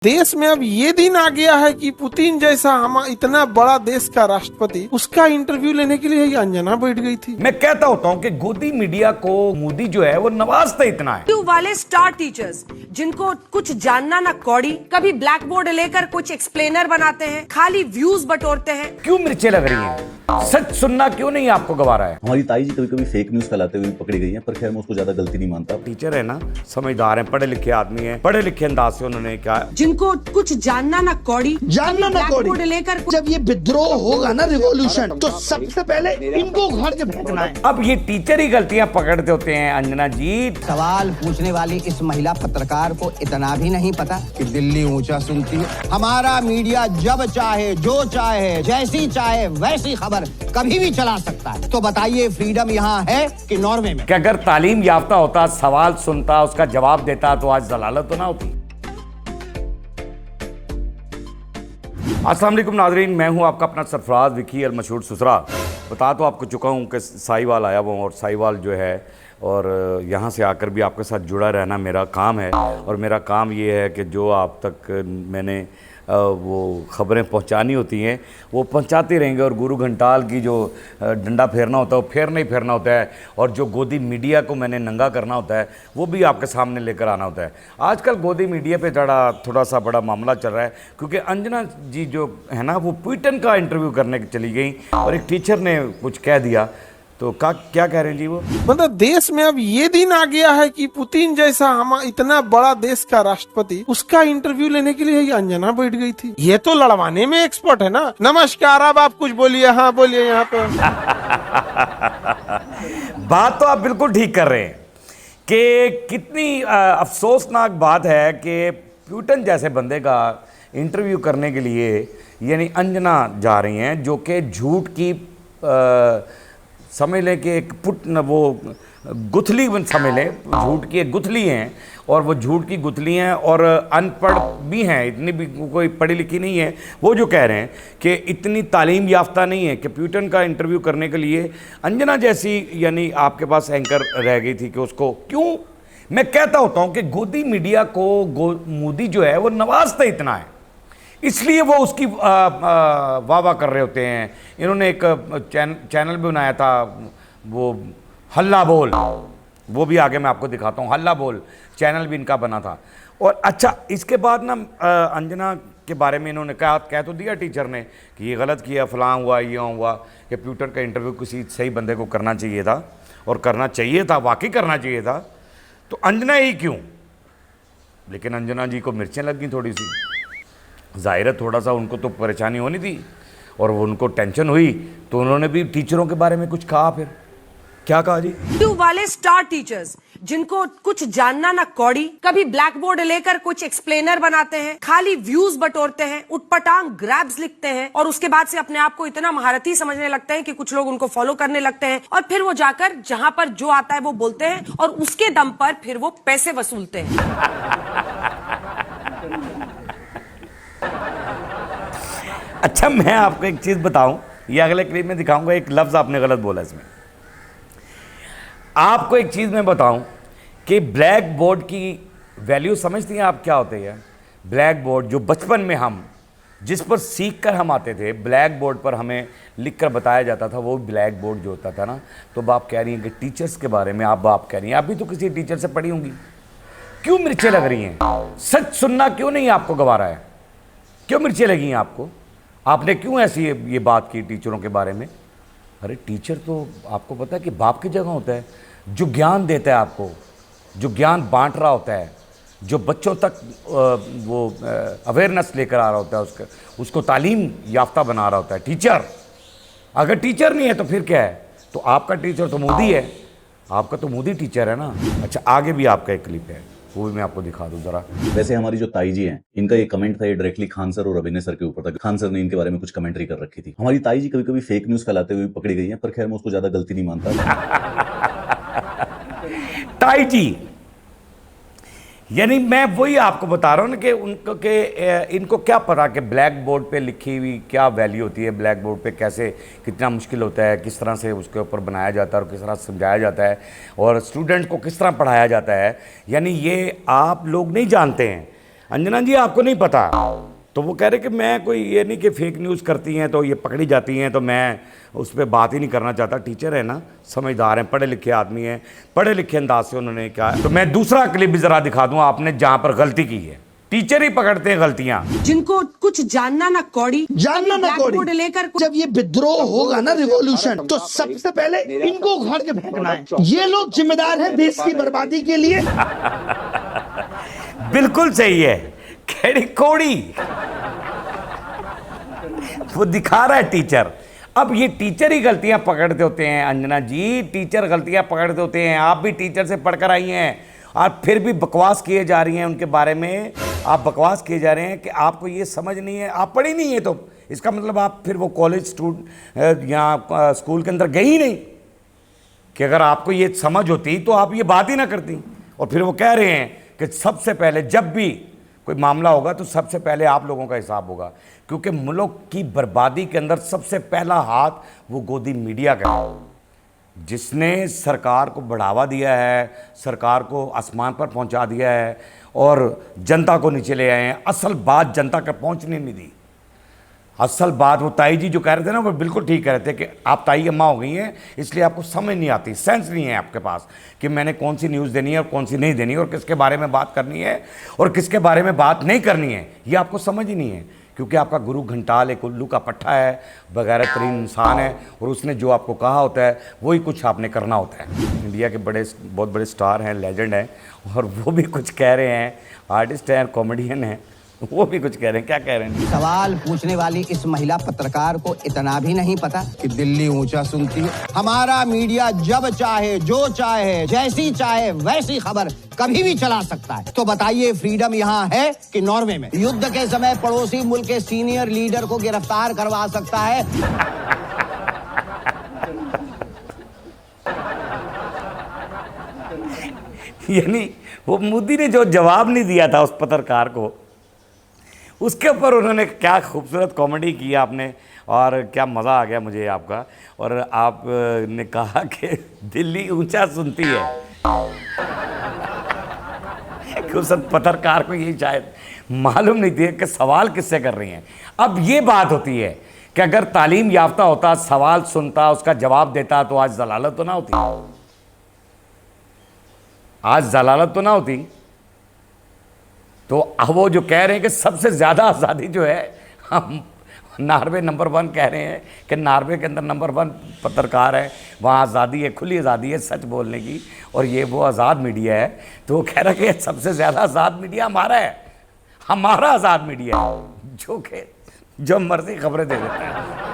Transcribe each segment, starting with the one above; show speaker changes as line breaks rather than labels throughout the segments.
देश में अब ये दिन आ गया है कि पुतिन जैसा हम इतना बड़ा देश का राष्ट्रपति उसका इंटरव्यू लेने के लिए ये अंजना बैठ गई थी।
मैं कहता होता हूँ कि गोदी मीडिया को मोदी जो है वो नवाजता इतना है।
वाले स्टार टीचर्स जिनको कुछ जानना ना कौड़ी, कभी ब्लैक बोर्ड लेकर कुछ एक्सप्लेनर बनाते हैं, खाली व्यूज बटोरते हैं।
क्यों मिर्चें लग रही हैं? सच सुनना क्यों नहीं आपको गवारा है?
हमारी ताई जी कभी कभी फेक न्यूज फैलाते हुए पकड़ी गई हैं, पर खैर मैं उसको ज्यादा गलती नहीं मानता।
टीचर है ना, समझदार हैं, पढ़े लिखे आदमी हैं, पढ़े लिखे अंदाज से उन्होंने क्या
जिनको कुछ जानना ना कौड़ी,
जानना ना कौड़ी
लेकर
जब ये विद्रोह होगा ना, रिवॉल्यूशन, तो सबसे पहले इनको घर के फेंकना है।
अब ये टीचर ही गलतियां पकड़ते होते हैं। अंजना जी,
सवाल पूछने वाली इस महिला पत्रकार को इतना भी नहीं पता कि दिल्ली ऊंचा सुनती है। हमारा मीडिया जब चाहे, जो चाहे, जैसी चाहे वैसी खबर कभी भी चला सकता है। तो बताइए, फ्रीडम यहाँ है कि नॉर्वे में?
कि अगर तालीम याफ्ता होता, सवाल सुनता, उसका जवाब देता, तो आज जलालत तो ना होती। अस्सलाम वालेकुम नाज़रीन, मैं हूं आपका अपना सरफराज विकी अल मशहूर सुसरा। बता तो आपको चुका हूं कि साहिवाल आया हुआ हूं, और साहिवाल जो है और यहाँ से आकर भी आपके साथ जुड़ा रहना मेरा काम है। और मेरा काम ये है कि जो आप तक मैंने वो ख़बरें पहुँचानी होती हैं वो पहुँचाते रहेंगे। और गुरु घंटाल की जो डंडा फेरना होता है वो फेरना ही फेरना होता है, और जो गोदी मीडिया को मैंने नंगा करना होता है वो भी आपके सामने लेकर आना होता है। आजकल गोदी मीडिया पे थोड़ा सा बड़ा मामला चल रहा है, क्योंकि अंजना जी जो है ना वो पुतिन का इंटरव्यू करने चली गई और एक टीचर ने कुछ कह दिया। तो क्या कह रहे हैं जी वो?
मतलब देश में अब ये दिन आ गया है कि पुतिन जैसा हम इतना बड़ा देश का राष्ट्रपति उसका इंटरव्यू लेने के लिए ये अंजना बैठ गई थी। ये तो लड़वाने में एक्सपर्ट है ना। नमस्कार, अब आप कुछ बोलिए। हाँ बोलिए यहाँ पे।
बात तो आप बिल्कुल ठीक कर रहे हैं कि कितनी अफसोसनाक बात है कि पुतिन जैसे बंदे का इंटरव्यू करने के लिए यानी अंजना जा रही हैं, जो कि झूठ की समझ लें कि एक वो गुथली समझ लें, झूठ की एक गुथली हैं, और वो झूठ की गुथली हैं और अनपढ़ भी हैं, इतनी भी कोई पढ़ी लिखी नहीं है। वो जो कह रहे हैं कि इतनी तालीम याफ्ता नहीं है कि पुतिन का इंटरव्यू करने के लिए अंजना जैसी यानी आपके पास एंकर रह गई थी कि उसको क्यों। मैं कहता होता हूँ कि गोदी मीडिया को मोदी जो है वो नवाजता इतना है, इसलिए वो उसकी वाह वाह कर रहे होते हैं। इन्होंने एक चैनल भी बनाया था, वो हल्ला बोल, वो भी आगे मैं आपको दिखाता हूँ। हल्ला बोल चैनल भी इनका बना था। और अच्छा, इसके बाद ना अंजना के बारे में इन्होंने कह तो दिया टीचर ने कि ये गलत किया, फलां हुआ, ये हुआ, कि पुतिन का इंटरव्यू किसी सही बंदे को करना चाहिए था, और करना चाहिए था, वाकई करना चाहिए था। तो अंजना ही क्यों? लेकिन अंजना जी को मिर्चें लग गई थोड़ी सी, जाहिर है थोड़ा सा उनको तो परेशानी होनी थी, और वो उनको टेंशन हुई, तो उन्होंने भी टीचरों के बारे में कुछ कहा। फिर क्या कहा जी?
वाले स्टार टीचर्स जिनको कुछ जानना ना कौड़ी, कभी ब्लैक बोर्ड लेकर कुछ एक्सप्लेनर बनाते हैं, खाली व्यूज बटोरते हैं, उटपटांग ग्रैब्स लिखते हैं, और उसके बाद से अपने आप को इतना महारथी समझने लगते हैं कि कुछ लोग उनको फॉलो करने लगते हैं, और फिर वो जाकर जहां पर जो आता है वो बोलते हैं, और उसके दम पर फिर वो पैसे वसूलते हैं।
अच्छा, मैं आपको एक चीज़ बताऊं, ये अगले क्लिप में दिखाऊंगा। एक लफ्ज़ आपने गलत बोला इसमें। आपको एक चीज़ मैं बताऊं कि ब्लैक बोर्ड की वैल्यू समझती हैं आप क्या होती है? ब्लैक बोर्ड जो बचपन में हम जिस पर सीख कर हम आते थे, ब्लैक बोर्ड पर हमें लिख कर बताया जाता था, वो ब्लैक बोर्ड जो होता था ना। तो बाप कह रही हैं कि टीचर्स के बारे में आप कह रही हैं, आप भी तो किसी टीचर से पढ़ी होंगी। क्यों मिर्चें लग रही हैं? सच सुनना क्यों नहीं आपको गवारा है? क्यों मिर्चें लगी हैं आपको? आपने क्यों ऐसी ये बात की टीचरों के बारे में? अरे टीचर तो आपको पता है कि बाप की जगह होता है, जो ज्ञान देता है आपको, जो ज्ञान बांट रहा होता है, जो बच्चों तक वो अवेयरनेस लेकर आ रहा होता है, उसको तालीम याफ्ता बना रहा होता है टीचर। अगर टीचर नहीं है तो फिर क्या है? तो आपका टीचर तो मोदी है, आपका तो मोदी टीचर है ना। अच्छा, आगे भी आपका एक क्लिप है, वो भी मैं आपको दिखा दूं जरा।
वैसे हमारी जो ताई जी हैं, इनका ये कमेंट था, ये डायरेक्टली खान सर और अभिनय सर के ऊपर था। खान सर ने इनके बारे में कुछ कमेंट्री कर रखी थी। हमारी ताई जी कभी कभी फेक न्यूज फैलाते हुए पकड़ी गई हैं, पर खैर मैं उसको ज्यादा गलती नहीं मानता।
ताई जी यानी मैं वही आपको बता रहा हूँ ना कि उनको इनको क्या पता कि ब्लैक बोर्ड पे लिखी हुई क्या वैल्यू होती है, ब्लैक बोर्ड पे कैसे कितना मुश्किल होता है, किस तरह से उसके ऊपर बनाया जाता है और किस तरह से समझाया जाता है, और स्टूडेंट को किस तरह पढ़ाया जाता है। यानी ये आप लोग नहीं जानते हैं। अंजना जी आपको नहीं पता। तो वो कह रहे कि मैं कोई ये नहीं कि फेक न्यूज़ करती हैं तो ये पकड़ी जाती हैं तो मैं उस पर बात ही नहीं करना चाहता। टीचर है ना, समझदार हैं, पढ़े लिखे आदमी हैं, पढ़े लिखे अंदाज से उन्होंने कहा। तो मैं दूसरा क्लिप भी ज़रा दिखा दूँ आपने जहाँ पर गलती की है। टीचर ही पकड़ते हैं गलतियाँ।
जिनको कुछ जानना ना कौड़ी,
जानना ना
blackboard
कौड़ी।
लेकर
जब ये विद्रोह होगा ना, रिवॉल्यूशन, तो सबसे पहले इनको उखाड़ के फेंकना है। ये लोग जिम्मेदार हैं देश की बर्बादी के लिए।
बिल्कुल सही है, खैरी कोड़ी वो दिखा रहा है टीचर। अब ये टीचर ही गलतियां पकड़ते होते हैं अंजना जी, टीचर गलतियां पकड़ते होते हैं। आप भी टीचर से पढ़कर आई हैं और फिर भी बकवास किए जा रही हैं उनके बारे में। आप बकवास किए जा रहे हैं कि आपको ये समझ नहीं है, आप पढ़ी नहीं है, तो इसका मतलब आप फिर वो कॉलेज स्टूडेंट या स्कूल के अंदर गई ही नहीं कि अगर आपको ये समझ होती तो आप ये बात ही ना करती। और फिर वो कह रहे हैं कि सबसे पहले जब भी कोई मामला होगा तो सबसे पहले आप लोगों का हिसाब होगा, क्योंकि मुल्क की बर्बादी के अंदर सबसे पहला हाथ वो गोदी मीडिया का है, जिसने सरकार को बढ़ावा दिया है, सरकार को आसमान पर पहुंचा दिया है और जनता को नीचे ले आए हैं। असल बात जनता तक पहुंचने नहीं दी। असल बात वो ताई जी जो कह रहे थे ना, वो बिल्कुल ठीक कह रहे थे कि आप ताई अम्मा हो गई हैं, इसलिए आपको समझ नहीं आती, सेंस नहीं है आपके पास कि मैंने कौन सी न्यूज़ देनी है और कौन सी नहीं देनी है और किसके बारे में बात करनी है और किसके बारे में बात नहीं करनी है। ये आपको समझ ही नहीं है, क्योंकि आपका गुरु घंटाल एक उल्लू का पट्टा है, बगैरत तरीन इंसान है और उसने जो आपको कहा होता है वही कुछ आपने करना होता है। इंडिया के बहुत बड़े स्टार हैं, लेजेंड हैं, और वो भी कुछ कह रहे हैं, आर्टिस्ट हैं, कॉमेडियन हैं, वो भी कुछ कह रहे हैं। क्या कह रहे हैं?
सवाल पूछने वाली इस महिला पत्रकार को इतना भी नहीं पता कि दिल्ली ऊंचा सुनती है। हमारा मीडिया जब चाहे, जो चाहे, जैसी चाहे वैसी खबर कभी भी चला सकता है। तो बताइए, फ्रीडम यहाँ है कि नॉर्वे में? युद्ध के समय पड़ोसी मुल्क के सीनियर लीडर को गिरफ्तार करवा सकता है।
यानी वो मोदी ने जो जवाब नहीं दिया था उस पत्रकार को, उसके ऊपर उन्होंने क्या खूबसूरत कॉमेडी की आपने, और क्या मज़ा आ गया मुझे आपका। और आपने कहा कि दिल्ली ऊंचा सुनती है कि उस पत्रकार को ये शायद मालूम नहीं थी कि सवाल किससे कर रही हैं। अब ये बात होती है कि अगर तालीम याफ्ता होता, सवाल सुनता, उसका जवाब देता, तो आज जलालत तो ना होती, आज जलालत तो ना होती। तो अब वो जो कह रहे हैं कि सबसे ज़्यादा आज़ादी जो है, हम नॉर्वे नंबर 1 कह रहे हैं कि नॉर्वे के अंदर नंबर 1 पत्रकार है, वहाँ आज़ादी है, खुली आज़ादी है सच बोलने की, और ये वो आज़ाद मीडिया है। तो वो कह रहा है कि सबसे ज़्यादा आज़ाद मीडिया हमारा है, हमारा आज़ाद मीडिया है, जो कि जो मर्जी खबरें दे देता है।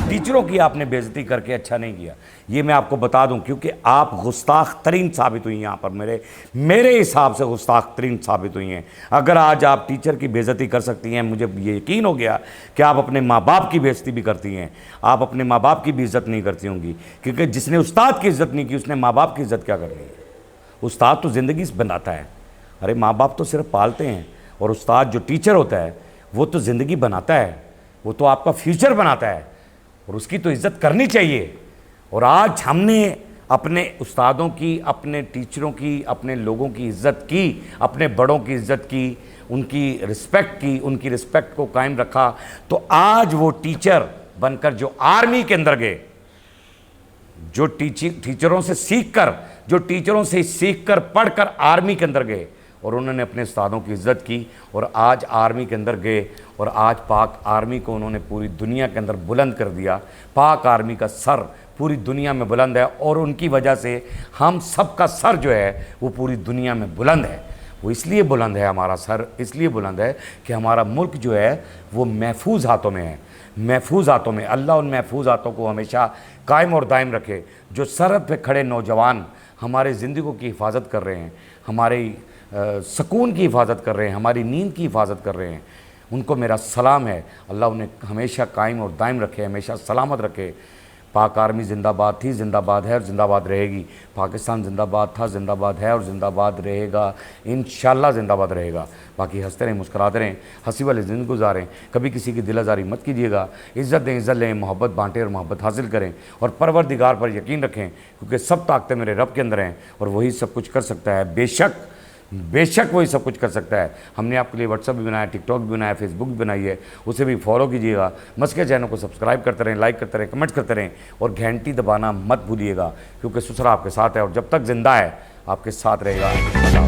टीचरों की आपने बेइज्जती करके अच्छा नहीं किया, ये मैं आपको बता दूं, क्योंकि आप गुस्ताख तरीन साबित हुई हैं यहाँ पर, मेरे हिसाब से गुस्ताख तरीन साबित हुई हैं। अगर आज आप टीचर की बेइज्जती कर सकती हैं, मुझे ये यकीन हो गया कि आप अपने माँ बाप की बेइज्जती भी करती हैं। आप अपने माँ बाप की भी इज़्ज़त नहीं करती होंगी, क्योंकि जिसने उस्ताद की इज़्ज़त नहीं की उसने माँ बाप की इज़्ज़त क्या कर ली। उस्ताद तो ज़िंदगी से बनाता है, अरे माँ बाप तो सिर्फ पालते हैं, और उस्ताद जो टीचर होता है वो तो ज़िंदगी बनाता है, वो तो आपका फ्यूचर बनाता है, और उसकी तो इज़्ज़त करनी चाहिए। और आज हमने अपने उस्तादों की, अपने टीचरों की, अपने लोगों की इज़्ज़त की, अपने बड़ों की इज़्ज़त की, उनकी रिस्पेक्ट की, उनकी रिस्पेक्ट को कायम रखा। तो आज वो टीचर बनकर जो आर्मी के अंदर गए, जो टीचरों से सीखकर पढ़कर आर्मी के अंदर गए, और उन्होंने अपने उस्तादों की इज़्ज़त की, और आज आर्मी के अंदर गए, और आज पाक आर्मी को उन्होंने पूरी दुनिया के अंदर बुलंद कर दिया। पाक आर्मी का सर पूरी दुनिया में बुलंद है, और उनकी वजह से हम सब का सर जो है वो पूरी दुनिया में बुलंद है। वो इसलिए बुलंद है, हमारा सर इसलिए बुलंद है कि हमारा मुल्क जो है वो महफूज हाथों में है, महफूज हाथों में। अल्लाह उन महफूज हाथों को हमेशा कायम और दायम रखे। जो सरहद पे खड़े नौजवान हमारे ज़िंदगी की हिफाजत कर रहे हैं, हमारे सुकून की हिफाजत कर रहे हैं, हमारी नींद की हिफाजत कर रहे हैं, उनको मेरा सलाम है। अल्लाह उन्हें हमेशा कायम और दायम रखे, हमेशा सलामत रखे। पाक आर्मी जिंदाबाद थी, जिंदाबाद है और जिंदाबाद रहेगी। पाकिस्तान जिंदाबाद था, जिंदाबाद है और जिंदाबाद रहेगा, इंशाल्लाह जिंदाबाद रहेगा। बाकी हंसते रहें, मुस्कुराते रहें, हंसी वाली ज़िंदगी गुजारें, कभी किसी की दिल आज़ारी मत कीजिएगा। इज़्ज़त दें, इज़्ज़त लें, मोहब्बत बांटें और मोहब्बत हासिल करें, और परवरदिगार पर यकीन रखें, क्योंकि सब ताकतें मेरे रब के अंदर हैं और वही सब कुछ कर सकता है। बेशक बेशक वही सब कुछ कर सकता है। हमने आपके लिए व्हाट्सअप भी बनाया, टिकटॉक भी बनाया, फेसबुक भी बनाई है, उसे भी फॉलो कीजिएगा। मस्के चैनल को सब्सक्राइब करते रहें, लाइक करते रहें, कमेंट करते रहें और घंटी दबाना मत भूलिएगा, क्योंकि ससुरा आपके साथ है और जब तक जिंदा है आपके साथ रहेगा।